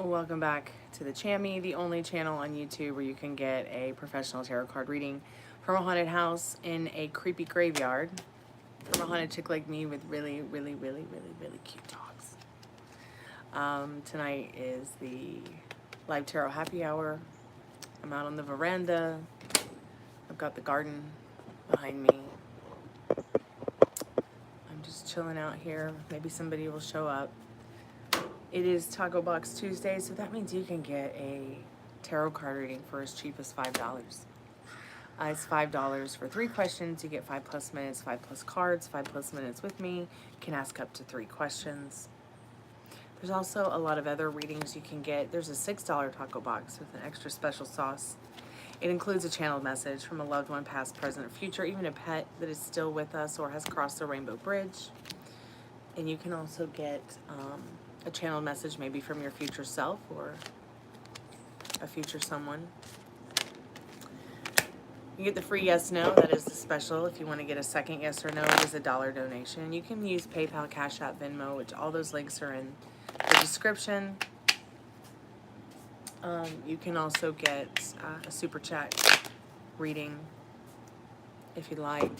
Welcome back to the Chammy, the only channel on YouTube where you can get a professional tarot card reading from a haunted house in a creepy graveyard from a haunted chick like me with really cute dogs. Tonight is the live tarot happy hour. I'm out on the veranda. I've got the garden behind me. I'm just chilling out here. Maybe somebody will show up. It is Tacobox Tuesday, so that means you can get a tarot card reading for as cheap as $5. It's $5 for 3 questions. You get 5+ minutes, 5+ cards, 5+ minutes with me. You can ask up to 3 questions. There's also a lot of other readings you can get. There's a $6 taco box with an extra special sauce. It includes a channeled message from a loved one, past, present, or future, even a pet that is still with us or has crossed the rainbow bridge. And you can also get a channeled message maybe from your future self or a future someone. You get the free yes, no. That is the special. If you want to get a second yes or no, it is a $1 donation. You can use PayPal, Cash App, Venmo, which all those links are in the description. You can also get a super chat reading if you'd like.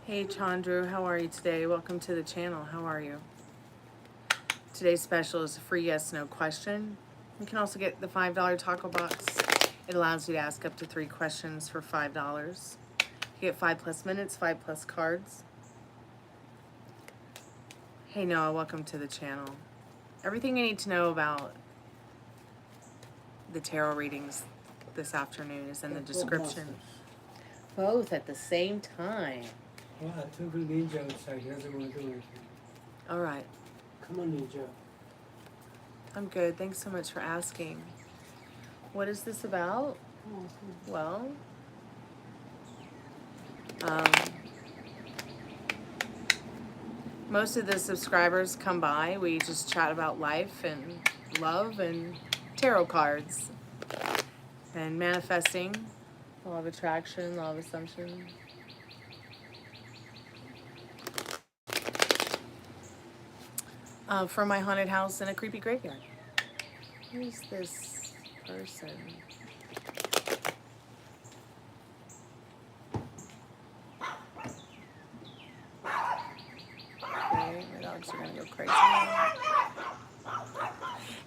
Hey Chandru, how are you today? Welcome to the channel. How are you? Today's special is a free yes no question. You can also get the $5 taco box. It allows you to ask up to 3 questions for $5. You get 5+ minutes, 5+ cards. Hey Noah, welcome to the channel. Everything you need to know about the tarot readings this afternoon is in the description. Both at the same time. Well, I took a ninja outside. He doesn't want to do anything. All right. Come on, ninja. I'm good. Thanks so much for asking. What is this about? Well, most of the subscribers come by. We just chat about life and love and tarot cards and manifesting, law of attraction, law of assumption. From my haunted house in a creepy graveyard. Who's this person? Okay, my dogs are gonna go crazy now.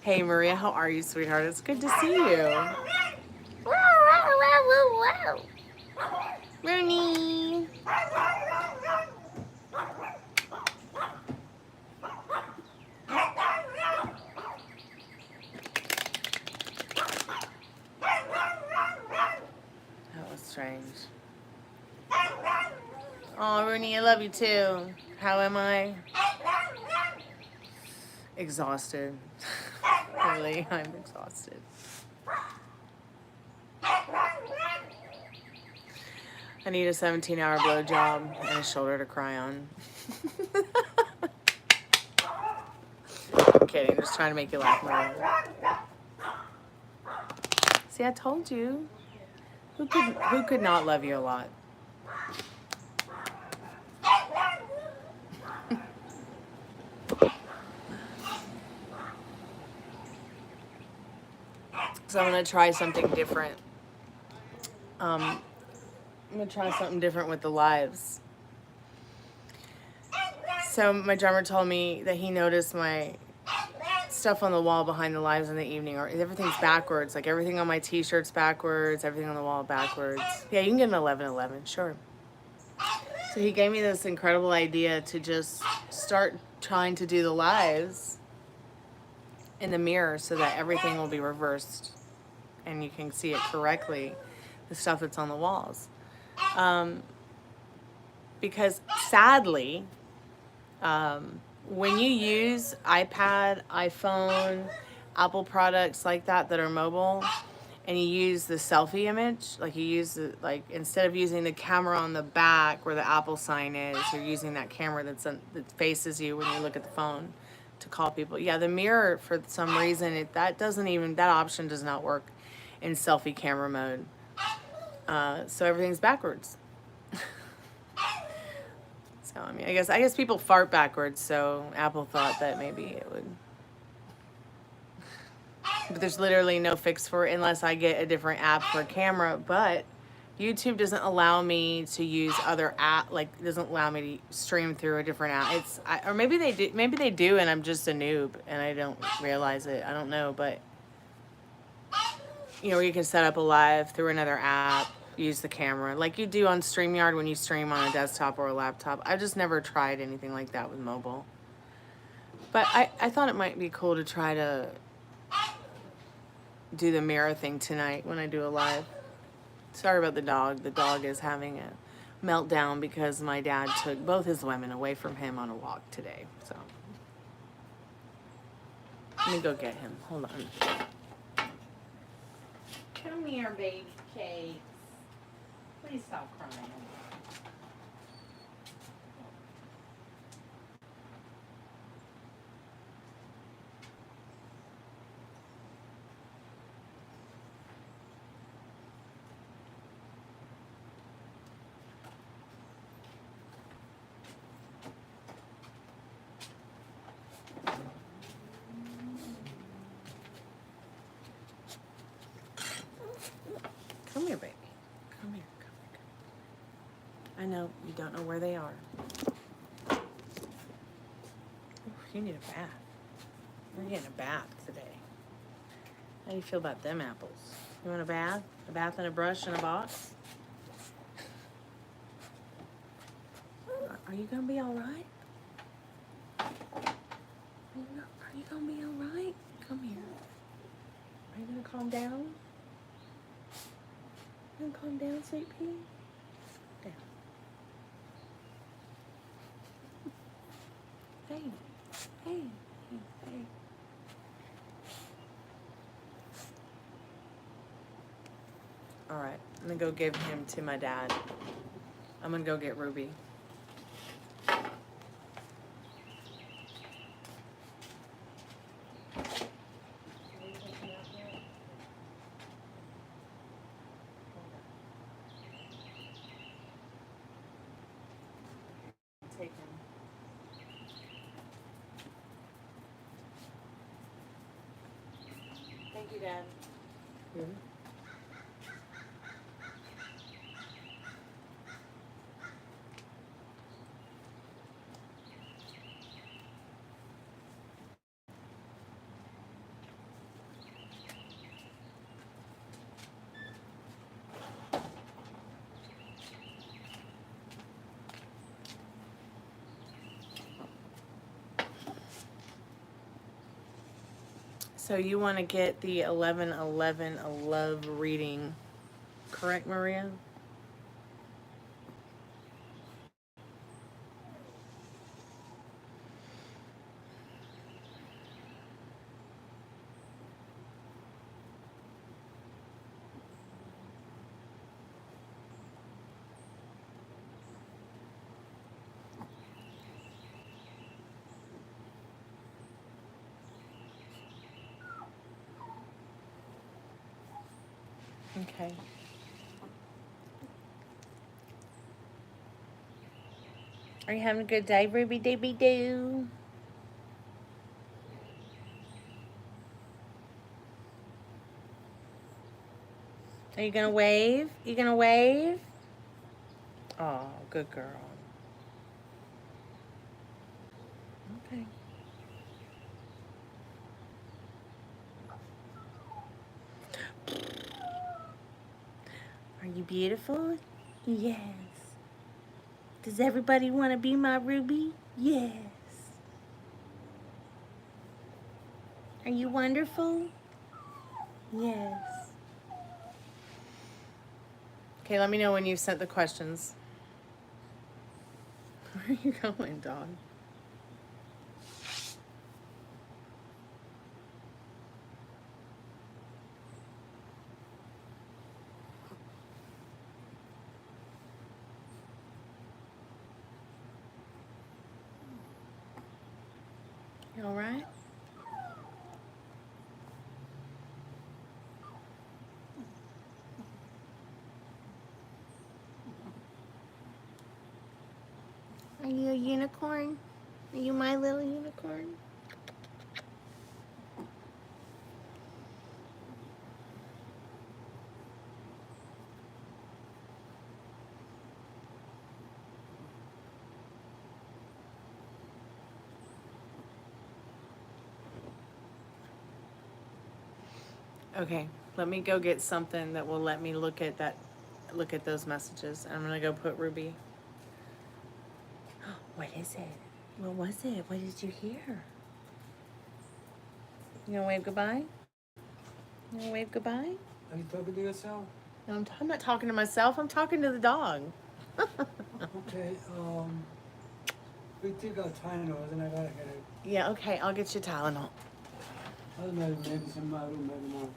Hey Maria, how are you, sweetheart? It's good to see you. Rooney. Strange. Oh, Rooney, I love you too. How am I? Exhausted. Really, I'm exhausted. I need a 17-hour blowjob and a shoulder to cry on. I'm kidding, just trying to make you laugh more. See, I told you. Who could not love you a lot? So I'm gonna try something different. I'm gonna try something different with the lives. So my drummer told me that he noticed my stuff on the wall behind the lives in the evening, or everything's backwards. Like everything on my t-shirt's backwards, everything on the wall backwards. Yeah, you can get an 11-11, sure. So he gave me this incredible idea to just start trying to do the lives in the mirror so that everything will be reversed and you can see it correctly, the stuff that's on the walls. Because sadly, when you use iPad, iPhone, Apple products like that are mobile, and you use the selfie image, like you use the, like instead of using the camera on the back where the Apple sign is, you're using that camera that faces you when you look at the phone to call people. Yeah, the mirror, for some reason, that option does not work in selfie camera mode. So everything's backwards. So I mean, I guess people fart backwards, so Apple thought that maybe it would. But there's literally no fix for it unless I get a different app for camera. But YouTube doesn't allow me to use other app, like it doesn't allow me to stream through a different app. Or maybe they do. Maybe they do, and I'm just a noob and I don't realize it. I don't know, but you know, where you can set up a live through another app, use the camera like you do on StreamYard when you stream on a desktop or a laptop. I've just never tried anything like that with mobile. But I thought it might be cool to try to do the mirror thing tonight when I do a live. Sorry about the dog. The dog is having a meltdown because my dad took both his women away from him on a walk today. So let me go get him. Hold on. Come here, baby cakes. Please stop crying. Come here, baby. Come here, come here. I know you don't know where they are. Oof, you need a bath. You're getting a bath today. How do you feel about them apples? You want a bath? A bath and a brush and a box? Are you gonna be all right? Are you gonna be all right? Come here. Are you gonna calm down? You gonna calm down, sweet pea? Down. Hey, hey, hey, hey. All right, I'm gonna go give him to my dad. I'm gonna go get Ruby. Take him. Thank you, Dad. Mm-hmm. So you want to get the 11-11 a love reading, correct, Maria? Okay. Are you having a good day, Ruby Dooby Doo? Are you gonna wave? You gonna wave? Oh, good girl. Okay. Are you beautiful? Yes. Does everybody want to be my Ruby? Yes. Are you wonderful? Yes. Okay, let me know when you've sent the questions. Where are you going, dog? You all right? Are you a unicorn? Are you my little unicorn? Okay, let me go get something that will let me look at those messages. I'm gonna go put Ruby. What is it? What was it? What did you hear? You gonna wave goodbye? You gonna wave goodbye? Are you talking to yourself? No, I'm not talking to myself. I'm talking to the dog. Okay, we took our Tylenol, and I gotta get it. Yeah, okay, I'll get you Tylenol. Other maybe some room, maybe not.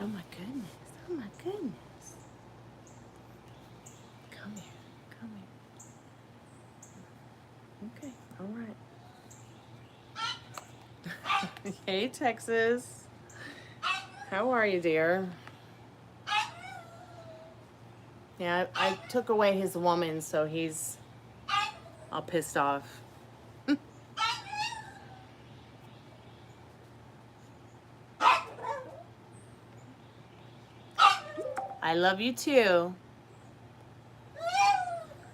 Oh my goodness. Oh my goodness. Come here. Come here. Okay. All right. Hey, Texas. How are you, dear? Yeah, I took away his woman, so he's all pissed off. I love you too.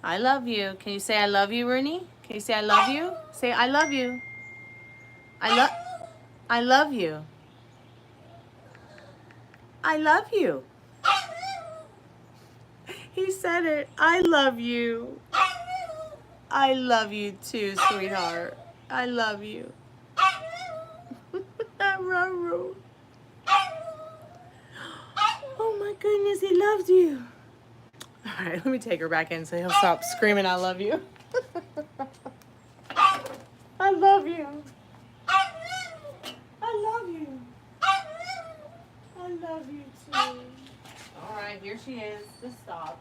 I love you. Can you say I love you, Rooney? Can you say I love you? Say I love you. I love you. I love you. He said it. I love you. I love you too, sweetheart. I love you. Oh my goodness, he loves you. All right, let me take her back in so he'll stop screaming, I love you. I love you. love you too. All right, here she is. Just stop.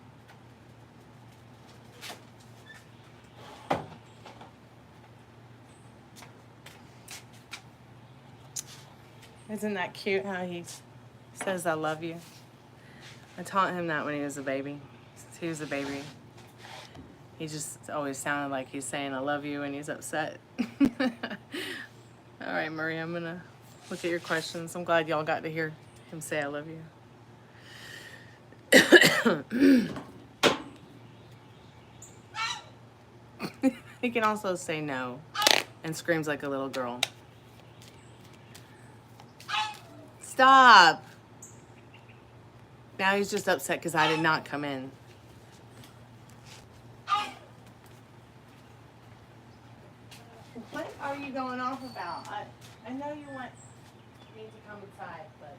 Isn't that cute how he says I love you? I taught him that when he was a baby. Since he was a baby, he just always sounded like he's saying I love you when he's upset. All right, Maria, I'm gonna look at your questions. I'm glad y'all got to hear him say I love you. He can also say no and screams like a little girl. Stop! Now he's just upset because I did not come in. What are you going off about? I know you want me to come inside, but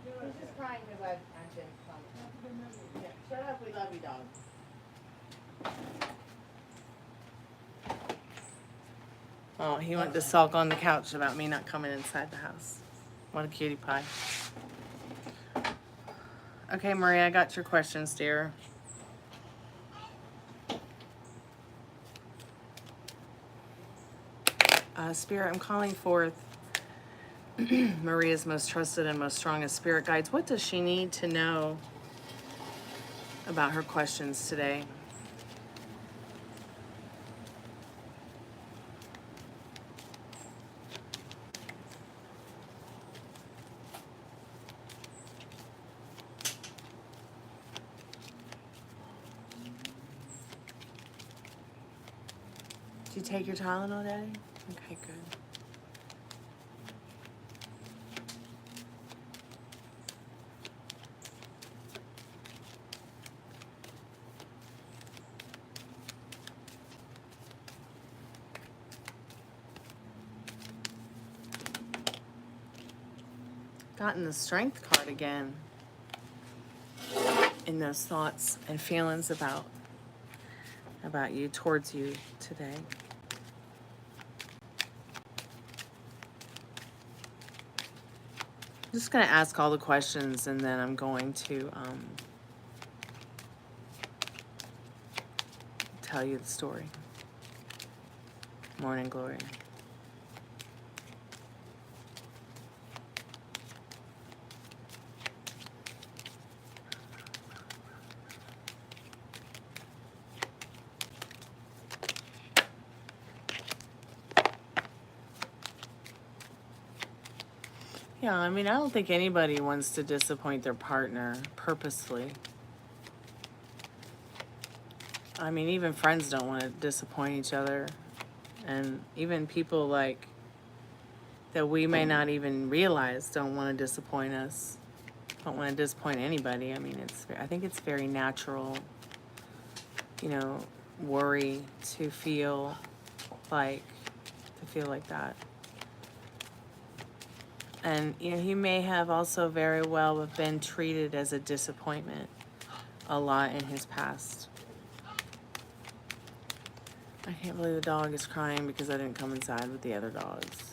he's just crying because I didn't come. Yeah, shut up, we love you, dog. Oh, he went to sulk on the couch about me not coming inside the house. What a cutie pie. Okay, Maria, I got your questions, dear. Spirit, I'm calling forth Maria's most trusted and most strongest spirit guides. What does she need to know about her questions today? Did you take your Tylenol, Daddy? Okay, good. Gotten the strength card again in those thoughts and feelings about you, towards you today. I'm just going to ask all the questions and then I'm going to tell you the story. Morning glory. Yeah, I mean, I don't think anybody wants to disappoint their partner purposely. I mean, even friends don't want to disappoint each other. And even people like that we may not even realize don't want to disappoint us. Don't want to disappoint anybody. I mean, I think it's very natural, you know, worry to feel like that. And you know, he may have also very well been treated as a disappointment a lot in his past. I can't believe the dog is crying because I didn't come inside with the other dogs.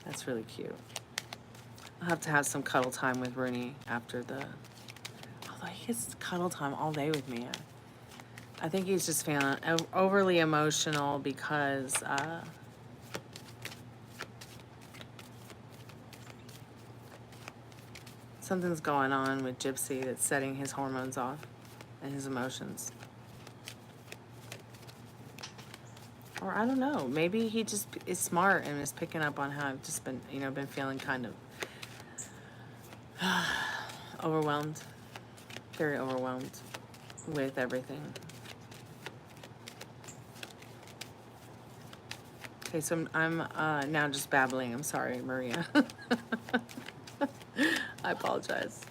That's really cute. I'll have to have some cuddle time with Rooney after although he gets cuddle time all day with me. I think he's just feeling overly emotional because something's going on with Gypsy that's setting his hormones off and his emotions. Or I don't know, maybe he just is smart and is picking up on how I've just been, you know, been feeling kind of overwhelmed, very overwhelmed with everything. Okay, so I'm now just babbling. I'm sorry, Maria. I apologize.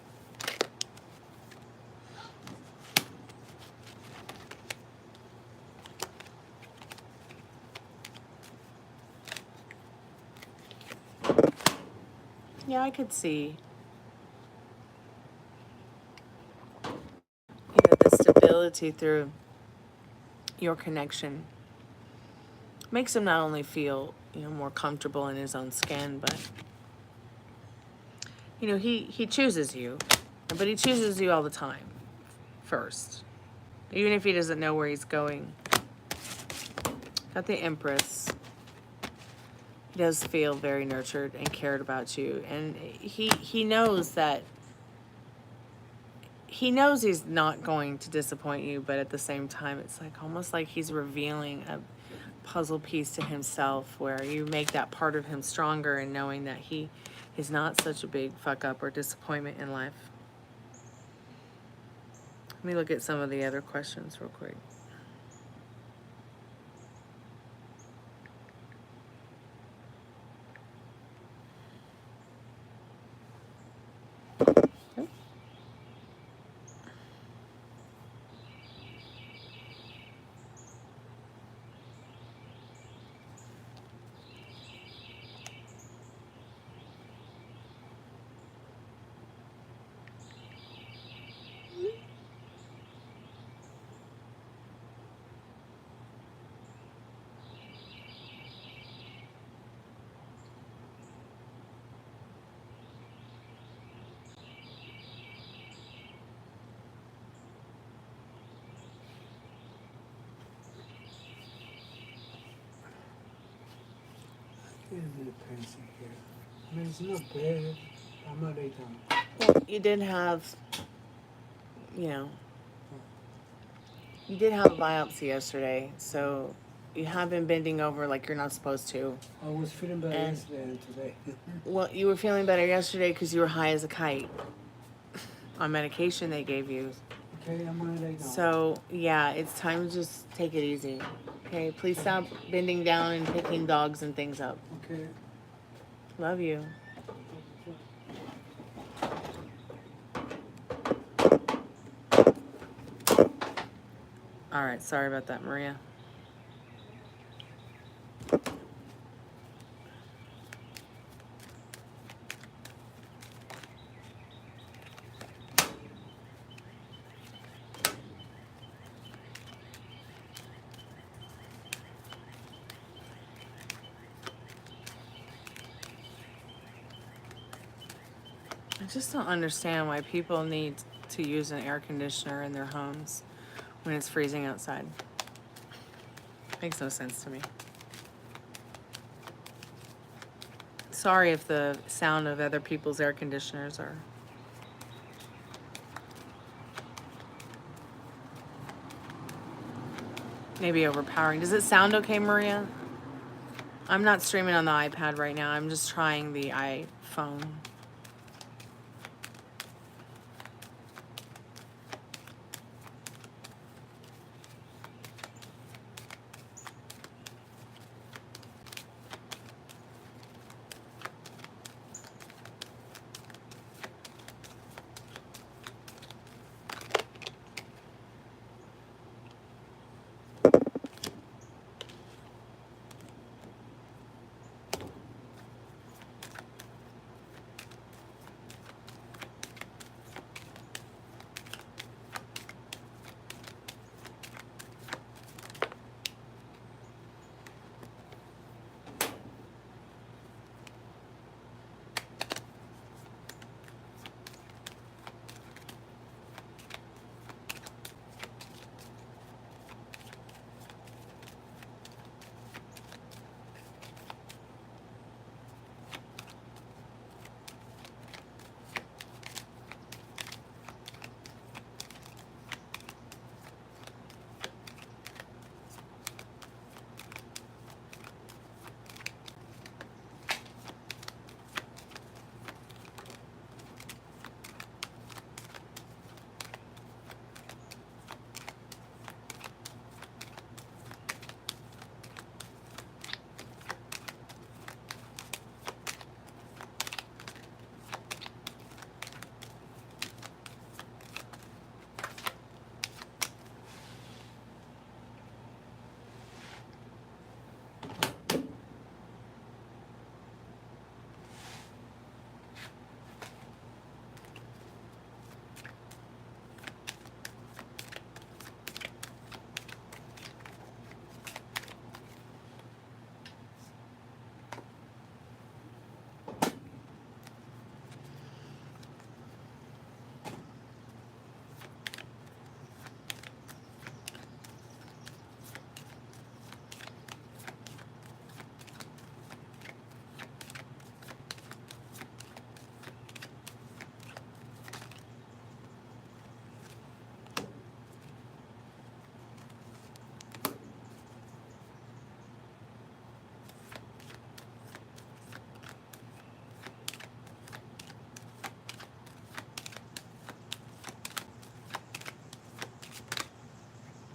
Yeah, I could see, you know, the stability through your connection makes him not only feel, you know, more comfortable in his own skin, but you know, he chooses you, but he chooses you all the time first. Even if he doesn't know where he's going. Got the Empress. He does feel very nurtured and cared about you. And he knows that, he knows he's not going to disappoint you, but at the same time, it's like almost like he's revealing a puzzle piece to himself where you make that part of him stronger and knowing that he is not such a big fuck up or disappointment in life. Let me look at some of the other questions real quick. Depends here. I mean, it's not bad. I'm not lay down. Well, you did have, you know, you did have a biopsy yesterday, so you have been bending over like you're not supposed to. I was feeling better yesterday than today. Well, you were feeling better yesterday because you were high as a kite on medication they gave you. Okay, I'm gonna lay down. So, yeah, it's time to just take it easy. Okay, please stop bending down and picking dogs and things up. Okay. Love you. All right, sorry about that, Maria. I just don't understand why people need to use an air conditioner in their homes when it's freezing outside. Makes no sense to me. Sorry if the sound of other people's air conditioners are maybe overpowering. Does it sound okay, Maria? I'm not streaming on the iPad right now. I'm just trying the iPhone.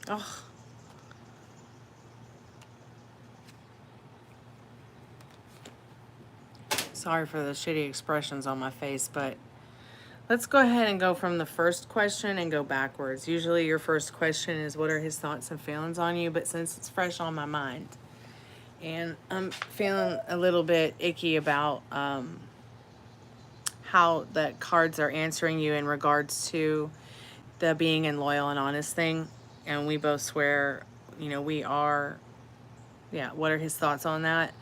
Oh. Sorry for the shitty expressions on my face, but let's go ahead and go from the first question and go backwards. Usually your first question is what are his thoughts and feelings on you, but since it's fresh on my mind and I'm feeling a little bit icky about how the cards are answering you in regards to the being in loyal and honest thing, and we both swear, you know, we are, yeah, what are his thoughts on that?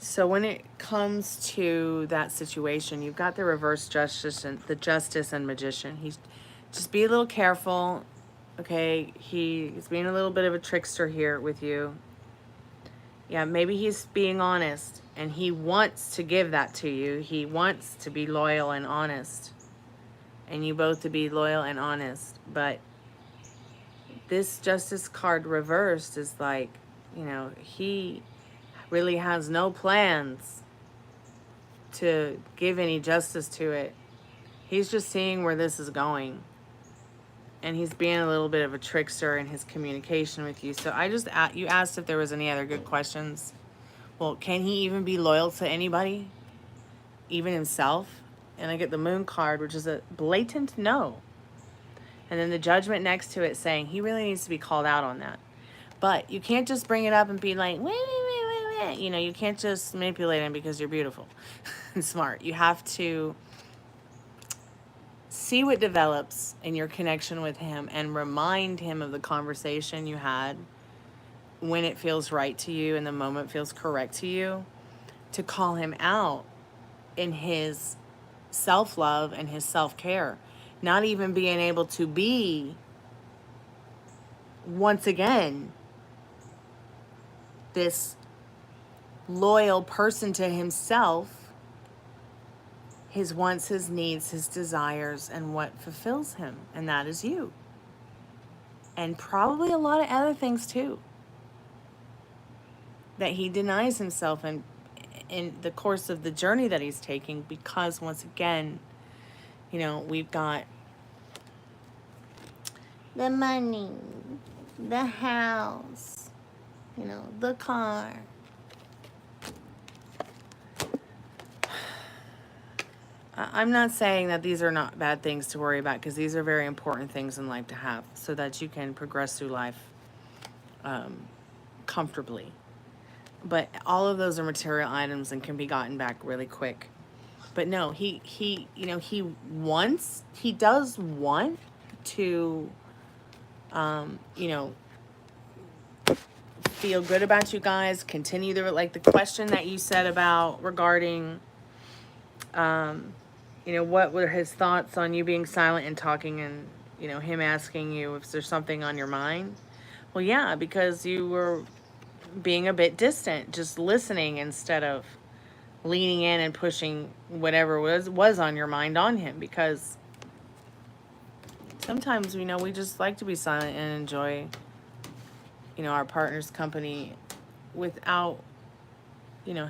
So when it comes to that situation, you've got the reverse justice and the justice and magician. He's just be a little careful, okay? He's being a little bit of a trickster here with you. Yeah, maybe he's being honest and he wants to give that to you. He wants to be loyal and honest, and you both to be loyal and honest. But this justice card reversed is like, you know, he really has no plans to give any justice to it. He's just seeing where this is going. And he's being a little bit of a trickster in his communication with you. So I just, you asked if there was any other good questions. Well, can he even be loyal to anybody? Even himself? And I get the moon card, which is a blatant no. And then the judgment next to it saying he really needs to be called out on that. But you can't just bring it up and be like, wait. You know, you can't just manipulate him because you're beautiful and smart. You have to see what develops in your connection with him and remind him of the conversation you had when it feels right to you and the moment feels correct to you, to call him out in his self-love and his self-care. Not even being able to be, once again, this loyal person to himself, his wants, his needs, his desires, and what fulfills him. And that is you. And probably a lot of other things too, that he denies himself in the course of the journey that he's taking, because once again, you know, we've got the money, the house, you know, the car. I'm not saying that these are not bad things to worry about, because these are very important things in life to have so that you can progress through life comfortably. But all of those are material items and can be gotten back really quick. But no, he you know, he does want to, you know, feel good about you guys, continue like the question that you said about regarding, you know, what were his thoughts on you being silent and talking, and, you know, him asking you if there's something on your mind. Well, yeah, because you were being a bit distant, just listening instead of leaning in and pushing whatever was on your mind on him, because sometimes, you know, we just like to be silent and enjoy, you know, our partner's company without, you know,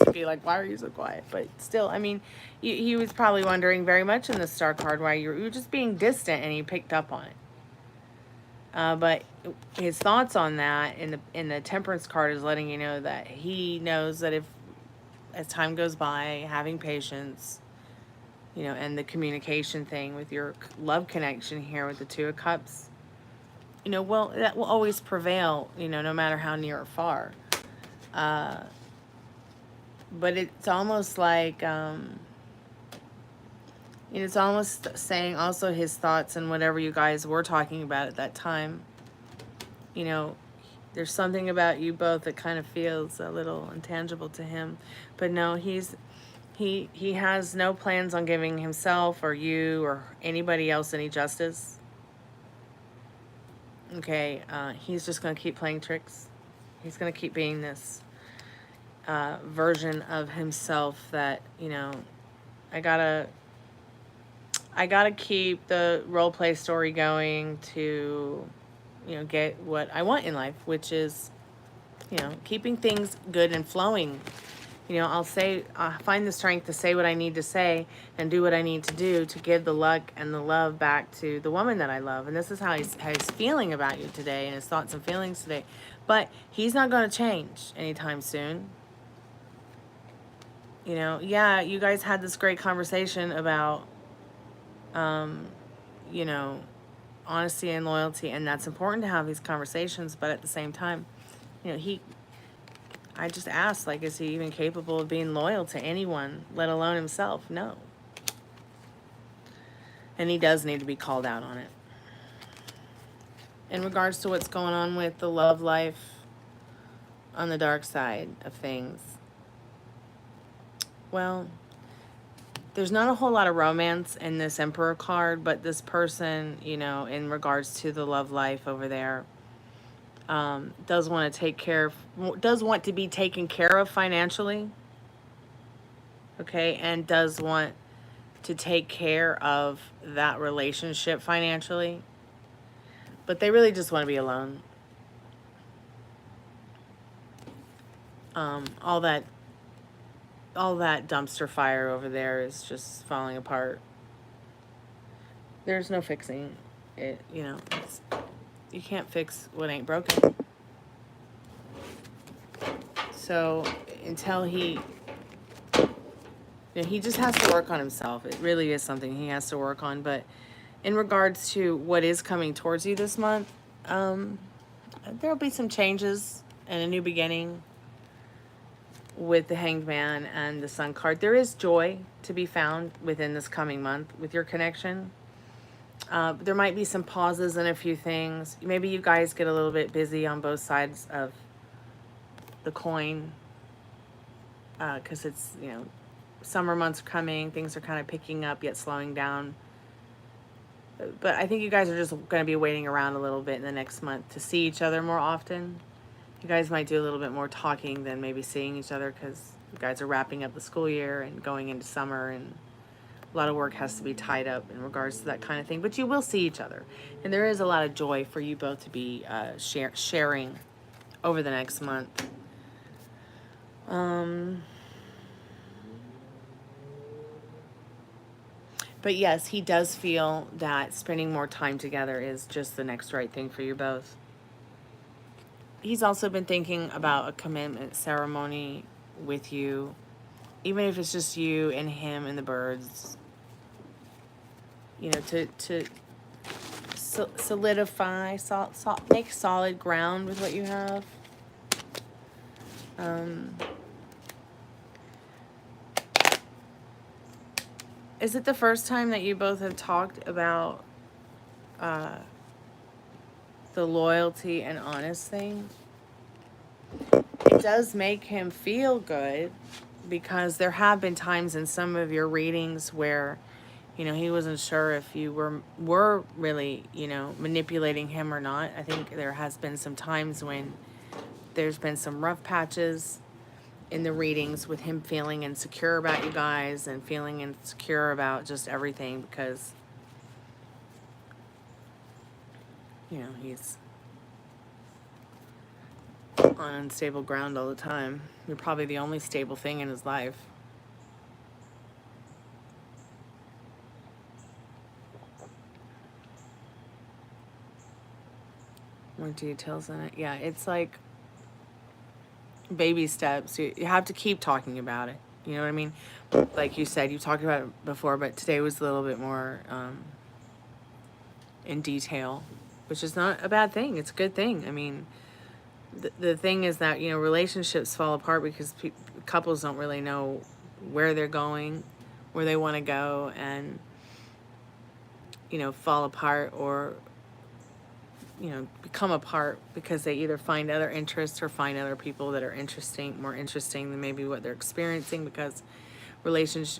to be like, why are you so quiet? But still, I mean, he was probably wondering very much in the star card why you were just being distant, and he picked up on it. But his thoughts on that in the temperance card is letting you know that he knows that if, as time goes by, having patience, you know, and the communication thing with your love connection here with the Two of Cups, you know, well, that will always prevail, you know, no matter how near or far. But it's almost like, it's almost saying also his thoughts and whatever you guys were talking about at that time. You know, there's something about you both that kind of feels a little intangible to him. But no, he has no plans on giving himself or you or anybody else any justice. Okay, he's just going to keep playing tricks. He's going to keep being this version of himself that, you know, I gotta keep the role play story going to, you know, get what I want in life, which is, you know, keeping things good and flowing You know, I'll say, find the strength to say what I need to say and do what I need to do to give the luck and the love back to the woman that I love. And this is how he's feeling about you today and his thoughts and feelings today. But he's not going to change anytime soon. You know, yeah, you guys had this great conversation about, you know, honesty and loyalty. And that's important to have these conversations. But at the same time, you know, I just asked, like, is he even capable of being loyal to anyone, let alone himself? No. And he does need to be called out on it. In regards to what's going on with the love life on the dark side of things, well, there's not a whole lot of romance in this Emperor card, but this person, you know, in regards to the love life over there, does want to be taken care of financially, okay, and does want to take care of that relationship financially, but they really just want to be alone. All that dumpster fire over there is just falling apart. There's no fixing it, you know. You can't fix what ain't broken. So until he just has to work on himself. It really is something he has to work on. But in regards to what is coming towards you this month, there'll be some changes and a new beginning with the Hanged Man and the Sun card. There is joy to be found within this coming month with your connection. There might be some pauses in a few things. Maybe you guys get a little bit busy on both sides of the coin, because it's, you know, summer months coming. Things are kind of picking up yet slowing down. But I think you guys are just going to be waiting around a little bit in the next month to see each other more often. You guys might do a little bit more talking than maybe seeing each other, because you guys are wrapping up the school year and going into summer, and a lot of work has to be tied up in regards to that kind of thing. But you will see each other. And there is a lot of joy for you both to be sharing over the next month. But yes, he does feel that spending more time together is just the next right thing for you both. He's also been thinking about a commitment ceremony with you, even if it's just you and him and the birds. You know, to solidify, make solid ground with what you have. Is it the first time that you both have talked about the loyalty and honest thing? It does make him feel good, because there have been times in some of your readings where, you know, he wasn't sure if you were really, you know, manipulating him or not. I think there has been some times when there's been some rough patches in the readings with him feeling insecure about you guys and feeling insecure about just everything, because, you know, he's on unstable ground all the time. You're probably the only stable thing in his life. More details in it. Yeah, it's like baby steps. You have to keep talking about it. You know what I mean? Like you said, you talked about it before, but today was a little bit more in detail, which is not a bad thing. It's a good thing. I mean, the thing is that, you know, relationships fall apart because couples don't really know where they're going, where they want to go, and, you know, fall apart or, you know, become apart because they either find other interests or find other people that are more interesting than maybe what they're experiencing, because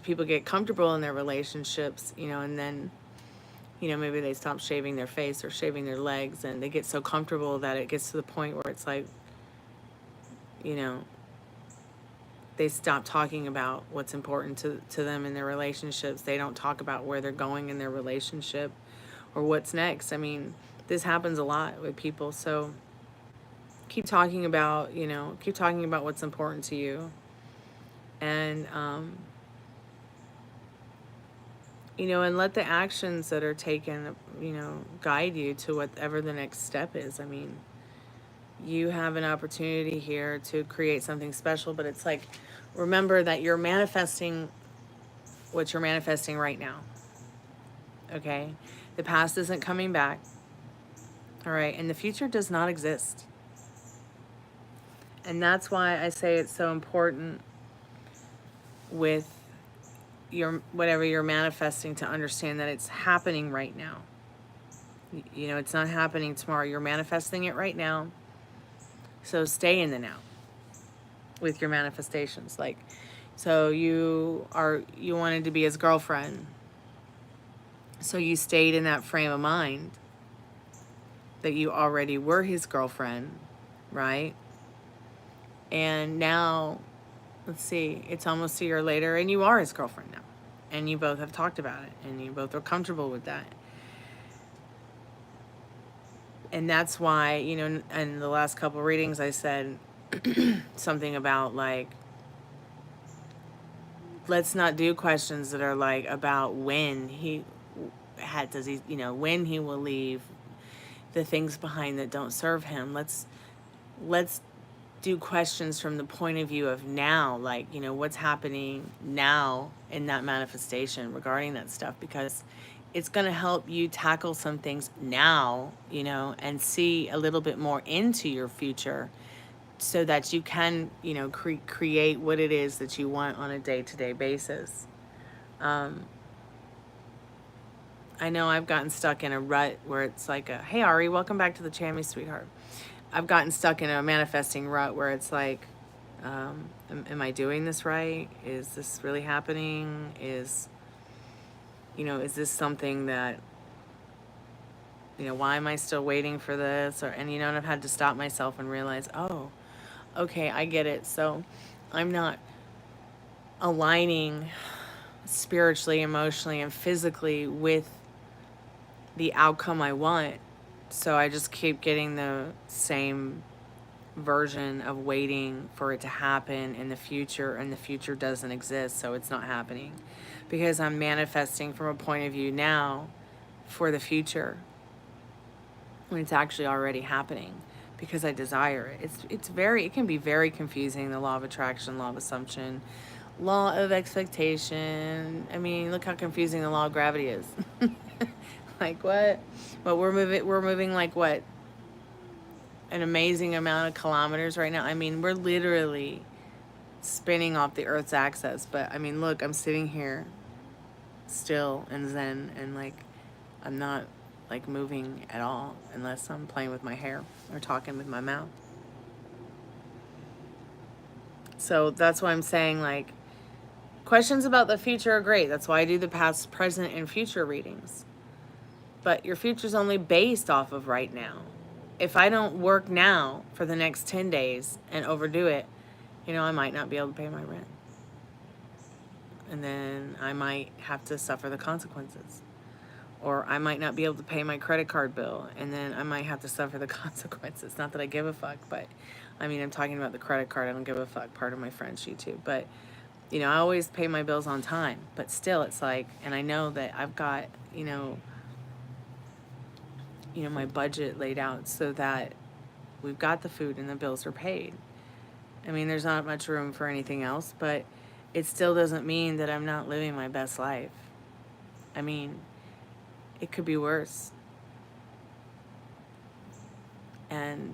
people get comfortable in their relationships, you know, and then, you know, maybe they stop shaving their face or shaving their legs, and they get so comfortable that it gets to the point where it's like, you know, they stop talking about what's important to them in their relationships. They don't talk about where they're going in their relationship or what's next. I mean, this happens a lot with people. So keep talking about, you know, what's important to you. And, you know, and let the actions that are taken, you know, guide you to whatever the next step is. I mean, you have an opportunity here to create something special, but it's like, remember that you're manifesting what you're manifesting right now. Okay? The past isn't coming back. All right? And the future does not exist. And that's why I say it's so important with your whatever you're manifesting to understand that it's happening right now. You know, it's not happening tomorrow. You're manifesting it right now. So stay in the now with your manifestations. Like, so you wanted to be his girlfriend. So you stayed in that frame of mind that you already were his girlfriend, right? And now, let's see, it's almost a year later and you are his girlfriend now. And you both have talked about it and you both are comfortable with that. And that's why, you know, in the last couple readings I said something about like, let's not do questions that are like about when you know, when he will leave, the things behind that don't serve him. Let's do questions from the point of view of now, like, you know, what's happening now in that manifestation regarding that stuff, because it's going to help you tackle some things now, you know, and see a little bit more into your future so that you can, you know, create what it is that you want on a day-to-day basis. I know I've gotten stuck in a rut where it's like, hey, Ari, welcome back to the Chammy, sweetheart. I've gotten stuck in a manifesting rut where it's like, am I doing this right? Is this really happening? Is this something that, you know, why am I still waiting for this? And you know, and I've had to stop myself and realize, oh, okay, I get it. So I'm not aligning spiritually, emotionally, and physically with the outcome I want. So I just keep getting the same version of waiting for it to happen in the future, and the future doesn't exist, so it's not happening. Because I'm manifesting from a point of view now for the future when it's actually already happening because I desire it. It can be very confusing, the law of attraction, law of assumption, law of expectation. I mean, look how confusing the law of gravity is. Like what? But we're moving like what? An amazing amount of kilometers right now. I mean, we're literally spinning off the Earth's axis. But I mean, look, I'm sitting here still and zen, and like I'm not like moving at all unless I'm playing with my hair or talking with my mouth. So that's why I'm saying, like, questions about the future are great. That's why I do the past, present, and future readings. But your future's only based off of right now. If I don't work now for the next 10 days and overdo it, you know, I might not be able to pay my rent. And then I might have to suffer the consequences. Or I might not be able to pay my credit card bill, and then I might have to suffer the consequences. Not that I give a fuck, but I mean, I'm talking about the credit card. I don't give a fuck, part of my friend sheet too. But, you know, I always pay my bills on time. But still, it's like, and I know that I've got, you know, my budget laid out so that we've got the food and the bills are paid. I mean, there's not much room for anything else, but it still doesn't mean that I'm not living my best life. I mean, it could be worse. And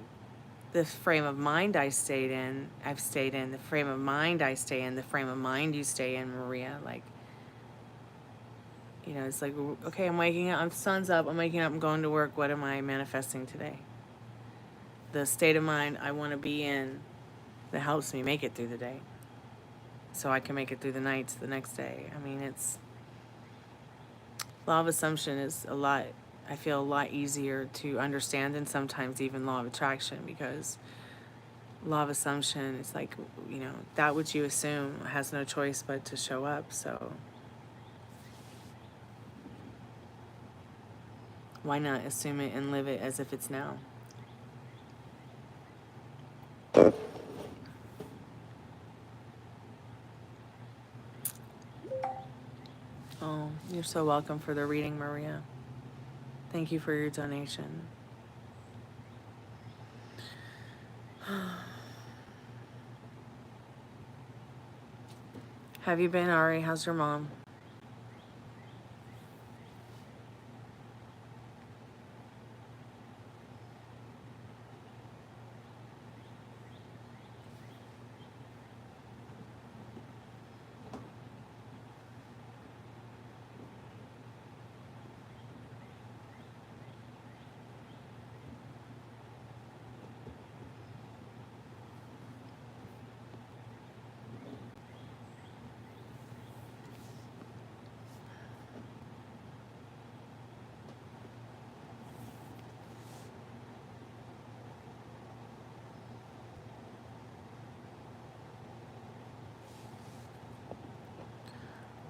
the frame of mind I've stayed in, the frame of mind I stay in, the frame of mind you stay in, Maria, like, you know, it's like, okay, I'm waking up, sun's up, I'm waking up, I'm going to work, what am I manifesting today? The state of mind I want to be in that helps me make it through the day, so I can make it through the nights the next day. I mean, it's, law of assumption is I feel a lot easier to understand than sometimes even law of attraction, because law of assumption is like, you know, that which you assume has no choice but to show up. So why not assume it and live it as if it's now? You're so welcome for the reading, Maria. Thank you for your donation. Have you been, Ari? How's your mom?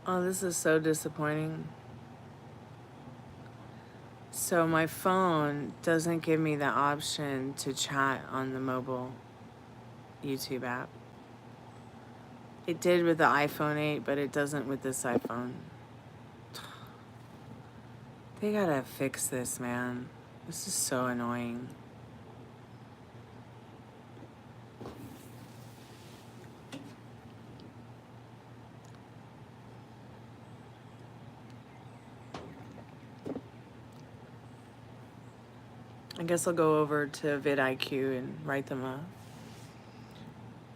Oh, this is so disappointing. So my phone doesn't give me the option to chat on the mobile YouTube app. It did with the iPhone 8, but it doesn't with this iPhone. They gotta fix this, man. This is so annoying. I guess I'll go over to vidIQ and write them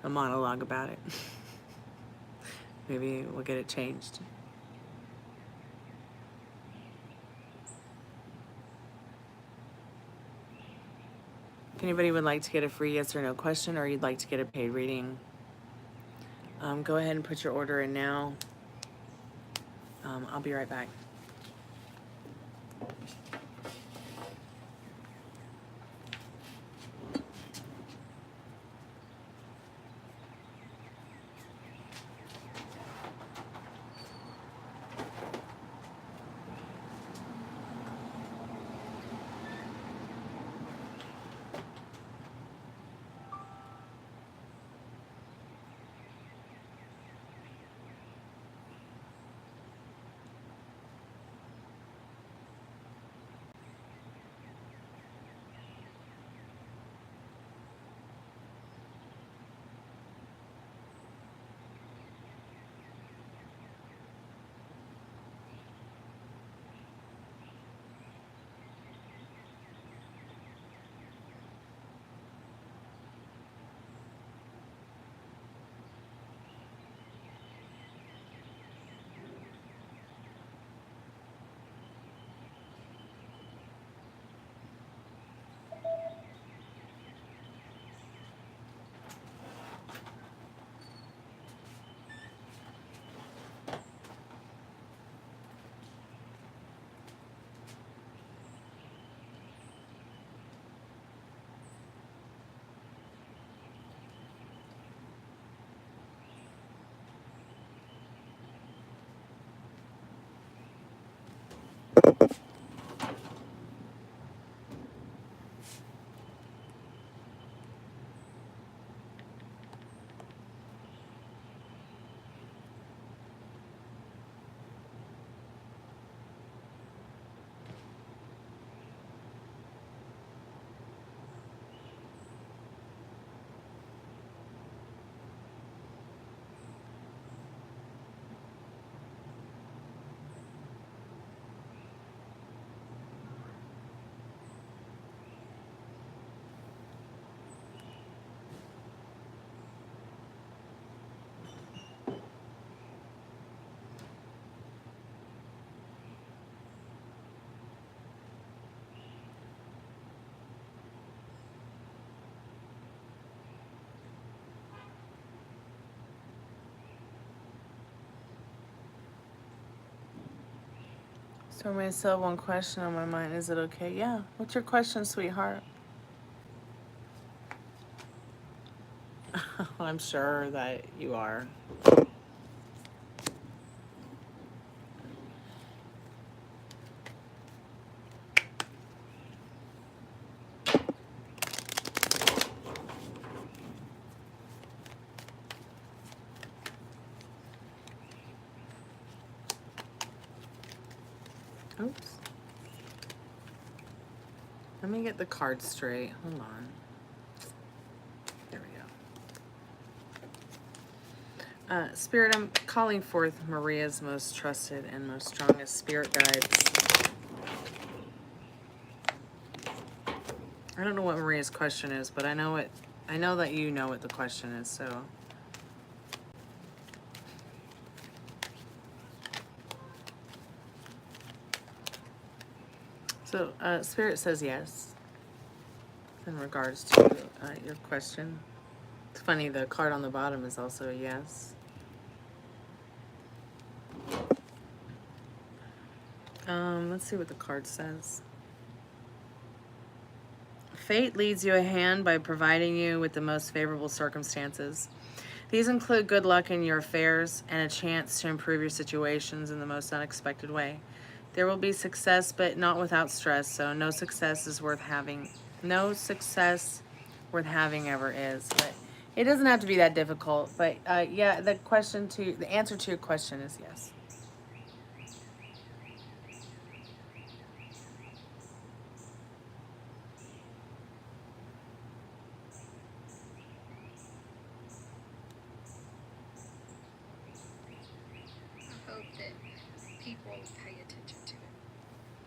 a monologue about it. Maybe we'll get it changed. If anybody would like to get a free yes or no question, or you'd like to get a paid reading, go ahead and put your order in now. I'll be right back. So I still have one question on my mind. Is it okay? Yeah. What's your question, sweetheart? I'm sure that you are. Oops. Let me get the card straight. Hold on. There we go. Spirit, I'm calling forth Maria's most trusted and most strongest spirit guides. I don't know what Maria's question is, but I know that you know what the question is, so. So, Spirit says yes in regards to your question. It's funny, the card on the bottom is also a yes. Let's see what the card says. Fate leads you a hand by providing you with the most favorable circumstances. These include good luck in your affairs and a chance to improve your situations in the most unexpected way. There will be success, but not without stress, so no success worth having ever is. But it doesn't have to be that difficult. But yeah, the answer to your question is yes. People pay attention to it.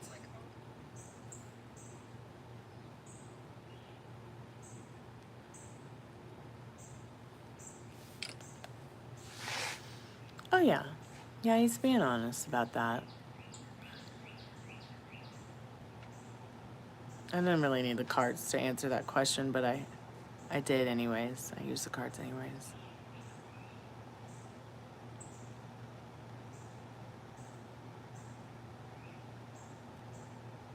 It's like, Oh yeah. Yeah, he's being honest about that. I didn't really need the cards to answer that question, but I did anyways. I used the cards anyways.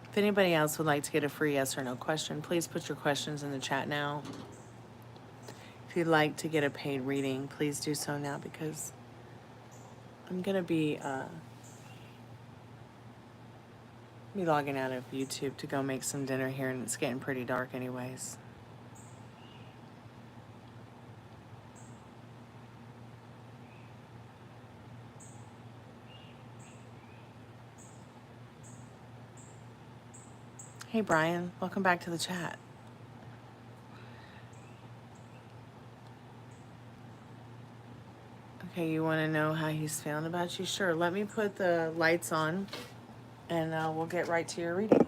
If anybody else would like to get a free yes or no question, please put your questions in the chat now. If you'd like to get a paid reading, please do so now, because I'm going to be logging out of YouTube to go make some dinner here, and it's getting pretty dark anyways. Hey Brian, welcome back to the chat. Okay, you want to know how he's feeling about you? Sure, let me put the lights on and we'll get right to your reading.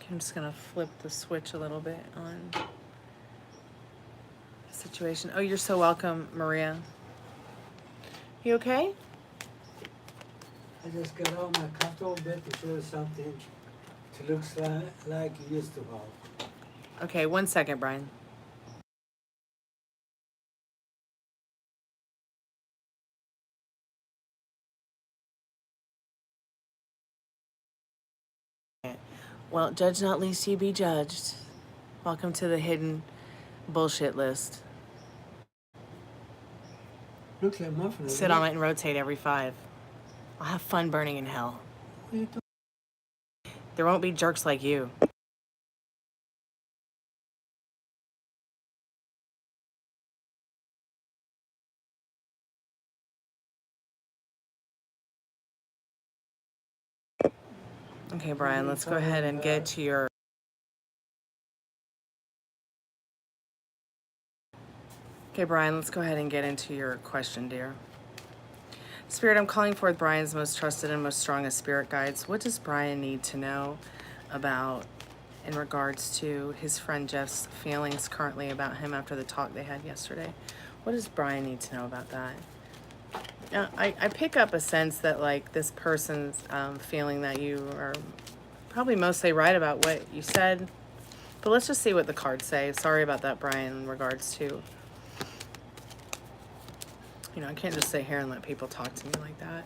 I'm just gonna flip the switch a little bit on the situation. Oh, you're so welcome, Maria. You okay? I just got out my comfortable bed to show you something to look like you used to have. Okay, 1 second, Brian. Well, judge not lest ye be judged. Welcome to the hidden bullshit list. Looks like muffin. Sit on it and rotate every 5. I'll have fun burning in hell. What are you doing? There won't be jerks like you. Okay, Brian, let's go ahead and get to your... Okay, Brian, let's go ahead and get into your question, dear. Spirit, I'm calling forth Brian's most trusted and most strongest spirit guides. What does Brian need to know about in regards to his friend Jeff's feelings currently about him after the talk they had yesterday? What does Brian need to know about that? I pick up a sense that, like, this person's feeling that you are probably mostly right about what you said. But let's just see what the cards say. Sorry about that, Brian, in regards to... You know, I can't just sit here and let people talk to me like that.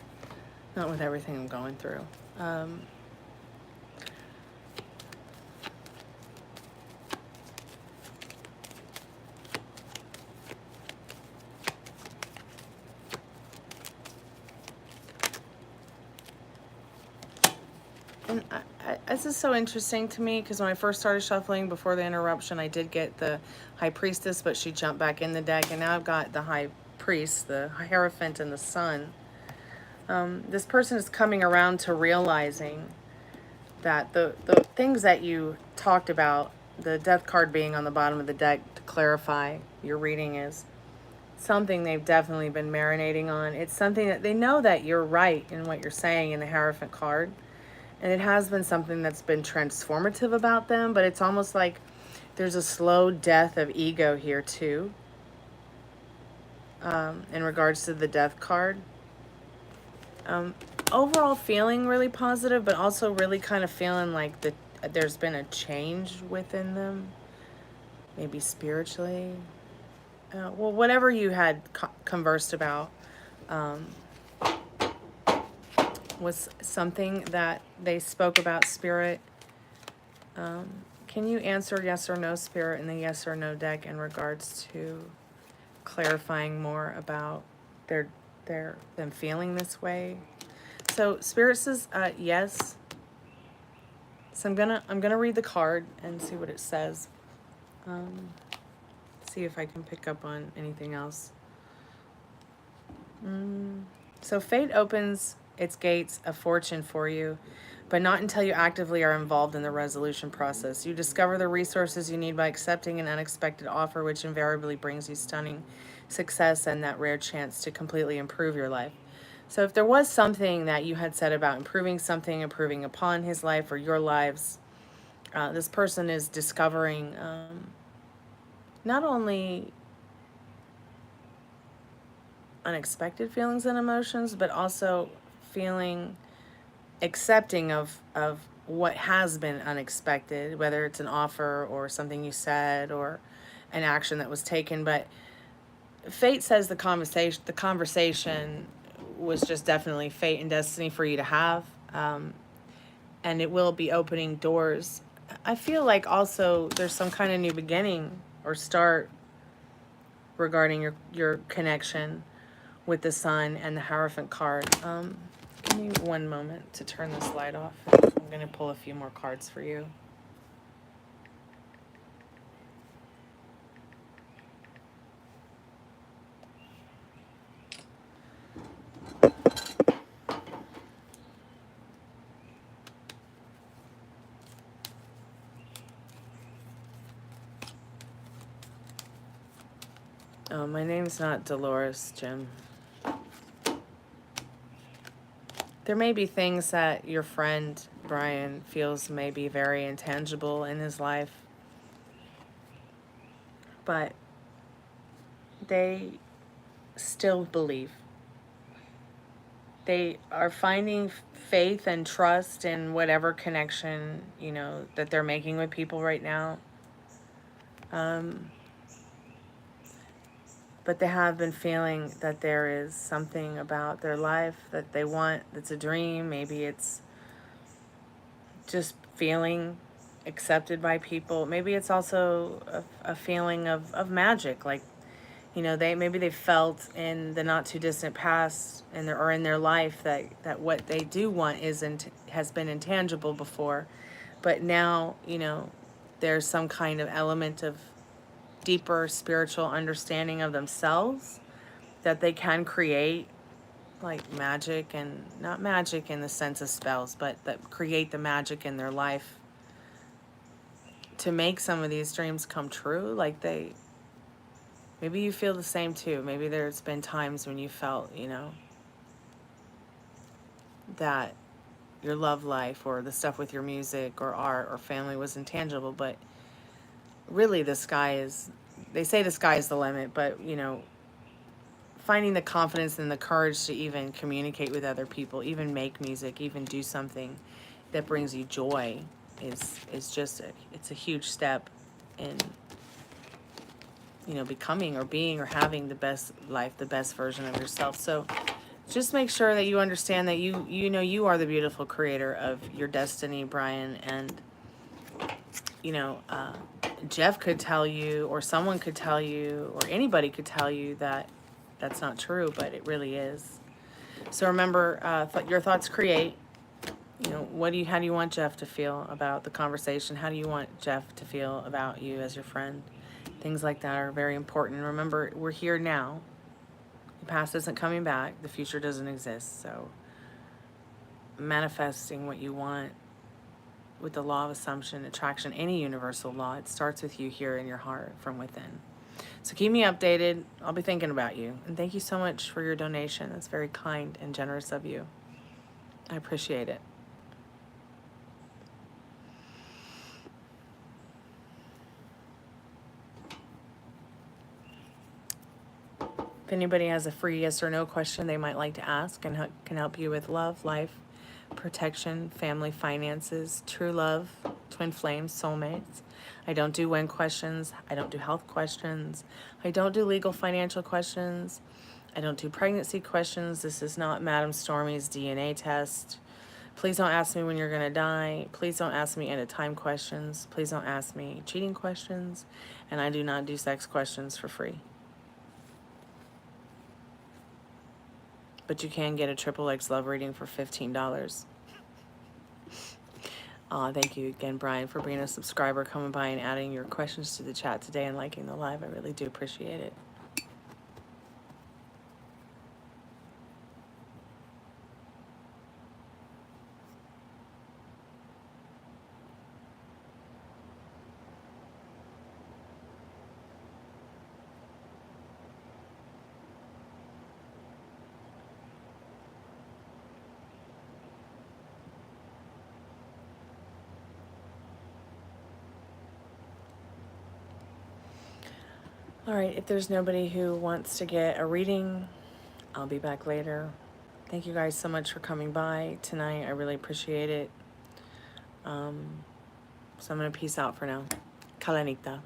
Not with everything I'm going through. And this is so interesting to me because when I first started shuffling before the interruption, I did get the High Priestess, but she jumped back in the deck, and now I've got the High Priest, the Hierophant, and the Sun. This person is coming around to realizing that the things that you talked about, the Death card being on the bottom of the deck to clarify your reading, is something they've definitely been marinating on. It's something that they know that you're right in what you're saying in the Hierophant card. And it has been something that's been transformative about them, but it's almost like there's a slow death of ego here too. In regards to the Death card. Overall feeling really positive, but also really kind of feeling like there's been a change within them. Maybe spiritually. Well, whatever you had conversed about was something that they spoke about, Spirit. Can you answer yes or no, Spirit, in the yes or no deck in regards to clarifying more about them feeling this way? So Spirit says yes. So I'm gonna read the card and see what it says. See if I can pick up on anything else. So fate opens its gates of fortune for you, but not until you actively are involved in the resolution process. You discover the resources you need by accepting an unexpected offer, which invariably brings you stunning success and that rare chance to completely improve your life. So if there was something that you had said about improving something, improving upon his life or your lives, this person is discovering not only unexpected feelings and emotions, but also accepting of what has been unexpected, whether it's an offer or something you said or an action that was taken. But fate says the conversation was just definitely fate and destiny for you to have, and it will be opening doors. I feel like also there's some kind of new beginning or start regarding your connection with the Sun and the Hierophant card. Give me one moment to turn this light off. I'm going to pull a few more cards for you. Oh, my name's not Dolores, Jim. There may be things that your friend Brian feels may be very intangible in his life, but they still believe. They are finding faith and trust in whatever connection, you know, that they're making with people right now. But they have been feeling that there is something about their life that they want, that's a dream. Maybe it's just feeling accepted by people. Maybe it's also a feeling of magic. Like, you know, maybe they felt in the not too distant past in their life that what they do want has been intangible before. But now, you know, there's some kind of element of deeper spiritual understanding of themselves that they can create like magic, and not magic in the sense of spells, but that create the magic in their life to make some of these dreams come true. Like maybe you feel the same too. Maybe there's been times when you felt, you know, that your love life or the stuff with your music or art or family was intangible, but really they say the sky is the limit, but, you know, finding the confidence and the courage to even communicate with other people, even make music, even do something that brings you joy is just it's a huge step in, you know, becoming or being or having the best life, the best version of yourself. So just make sure that you understand that you know you are the beautiful creator of your destiny, Brian. And you know, Jeff could tell you, or someone could tell you, or anybody could tell you that that's not true, but it really is. So remember, your thoughts create. You know, how do you want Jeff to feel about the conversation? How do you want Jeff to feel about you as your friend? Things like that are very important. Remember, we're here now. The past isn't coming back. The future doesn't exist. So manifesting what you want with the law of assumption, attraction, any universal law, it starts with you here in your heart from within. So keep me updated. I'll be thinking about you. And thank you so much for your donation. That's very kind and generous of you. I appreciate it. If anybody has a free yes or no question they might like to ask and can help you with love, life, protection, family, finances, true love, twin flames, soulmates. I don't do when questions. I don't do health questions. I don't do legal financial questions. I don't do pregnancy questions. This is not Madam Stormie's DNA test. Please don't ask me when you're going to die. Please don't ask me end of time questions. Please don't ask me cheating questions. And I do not do sex questions for free. But you can get a XXX love reading for $15. Thank you again, Brian, for being a subscriber, coming by and adding your questions to the chat today and liking the live. I really do appreciate it. All right, if there's nobody who wants to get a reading, I'll be back later. Thank you guys so much for coming by tonight. I really appreciate it. So I'm going to peace out for now. Kalanita.